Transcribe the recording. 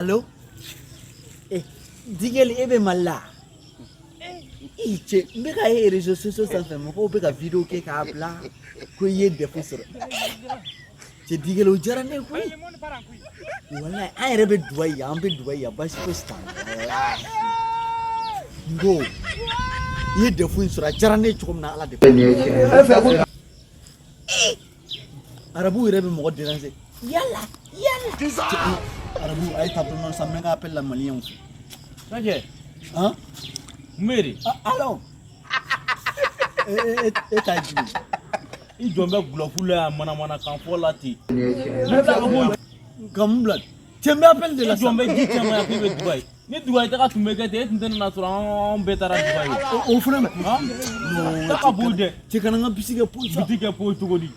Allô? Eh, Digel ebe mala. Iche, mbeka ye réseaux sociaux ça fait mo ko beka vidéo ke ka bla ko ye defo soro. Che Digel o jara ne ko. Wallahi ay rebe Dubai ya, ambe Dubai ya bashi ko stan. Ngo. Ye defo soro jara ne chukum na ala de. Arabu rebe mo déranger. Yalla, yalla. Arabu ay tablement ça menga appelle la malien. Nange, Hein? Mary, Alors. Et t'as dit. I jɔn bɛ gulɔfula ya mana kan fɔ la ten. Comme blood. Tu me appelles de I la jɔn bɛ ji caman ya k'i bɛ Dubaï. Ni Dubaï taga tun bɛ kɛ ten, e tun tɛ nana sɔrɔ anw bɛɛ taara Dubaï. Au frère. Non, ta ka b'u dɛ. Tu kana nga bisi ke poisa. Biti kɛ poyi cogo di?